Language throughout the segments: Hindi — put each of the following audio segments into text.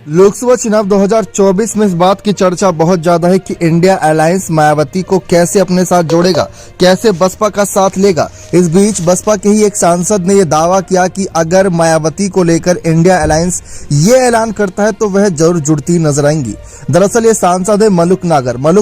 लोकसभा चुनाव 2024 में इस बात की चर्चा बहुत ज्यादा है कि इंडिया अलायंस मायावती को कैसे अपने साथ जोड़ेगा, कैसे बसपा का साथ लेगा। इस बीच बसपा के ही एक सांसद ने यह दावा किया कि अगर मायावती को लेकर इंडिया अलायंस ये ऐलान करता है तो वह जरूर जुड़ती नजर आएंगी। दरअसल ये सांसद है मलुक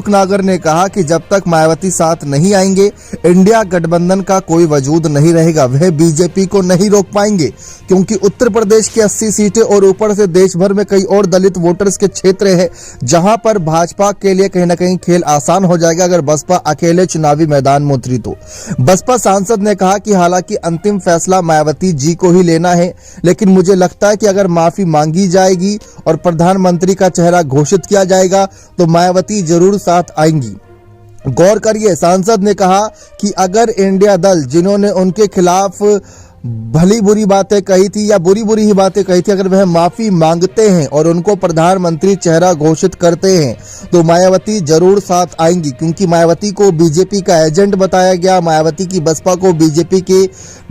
नागर ने कहा कि जब तक मायावती साथ नहीं आएंगे इंडिया गठबंधन का कोई वजूद नहीं रहेगा। वह बीजेपी को नहीं रोक पाएंगे क्योंकि उत्तर प्रदेश की 80 सीटें और ऊपर से देश भर में कई और दलित वोटर्स के क्षेत्र है जहां पर भाजपा के लिए कहीं ना कहीं खेल आसान हो जाएगा अगर बसपा अकेले चुनावी मैदान में उतरी तो। बसपा सांसद ने कहा कि हालांकि अंतिम फैसला मायावती जी को ही लेना है, लेकिन मुझे लगता है कि अगर माफी मांगी जाएगी और प्रधानमंत्री का चेहरा घोषित किया जाएगा तो मायावती जरूर साथ आएंगी। गौर करिए, सांसद ने कहा कि अगर इंडिया दल जिन्होंने उनके खिलाफ भली बुरी बातें कही थी या बुरी बुरी ही बातें कही थी, अगर वह माफी मांगते हैं और उनको प्रधानमंत्री चेहरा घोषित करते हैं तो मायावती जरूर साथ आएंगी, क्योंकि मायावती को बीजेपी का एजेंट बताया गया, मायावती की बसपा को बीजेपी के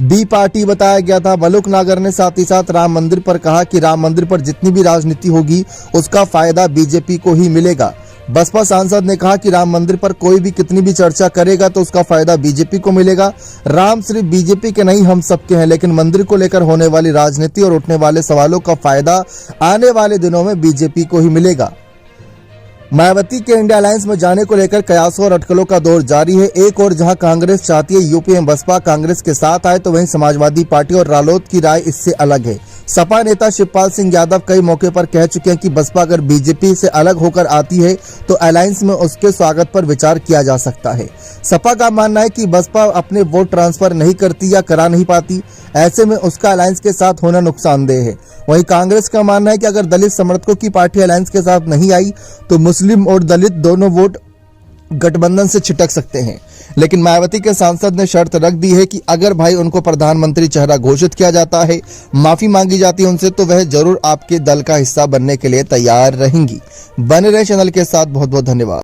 बी पार्टी बताया गया था। मलुक नागर ने साथ ही साथ राम मंदिर पर कहा कि राम मंदिर पर जितनी भी राजनीति होगी उसका फायदा बीजेपी को ही मिलेगा। बसपा सांसद ने कहा कि राम मंदिर पर कोई भी कितनी भी चर्चा करेगा तो उसका फायदा बीजेपी को मिलेगा। राम सिर्फ बीजेपी के नहीं हम सबके हैं, लेकिन मंदिर को लेकर होने वाली राजनीति और उठने वाले सवालों का फायदा आने वाले दिनों में बीजेपी को ही मिलेगा। मायावती के इंडिया अलायंस में जाने को लेकर कयासों और अटकलों का दौर जारी है। एक और जहां कांग्रेस चाहती है यूपी में बसपा कांग्रेस के साथ आए, तो वहीं समाजवादी पार्टी और रालोद की राय इससे अलग है। सपा नेता शिवपाल सिंह यादव कई मौके पर कह चुके हैं कि बसपा अगर बीजेपी से अलग होकर आती है तो अलायंस में उसके स्वागत पर विचार किया जा सकता है। सपा का मानना है कि बसपा अपने वोट ट्रांसफर नहीं करती या करा नहीं पाती, ऐसे में उसका अलायंस के साथ होना नुकसानदेह है। वहीं कांग्रेस का मानना है कि अगर दलित समर्थकों की पार्टी अलायंस के साथ नहीं आई तो मुस्लिम और दलित दोनों वोट गठबंधन से छिटक सकते हैं। लेकिन मायावती के सांसद ने शर्त रख दी है कि अगर भाई उनको प्रधानमंत्री चेहरा घोषित किया जाता है, माफी मांगी जाती है उनसे, तो वह जरूर आपके दल का हिस्सा बनने के लिए तैयार रहेंगी। बने रहे चैनल के साथ। बहुत बहुत धन्यवाद।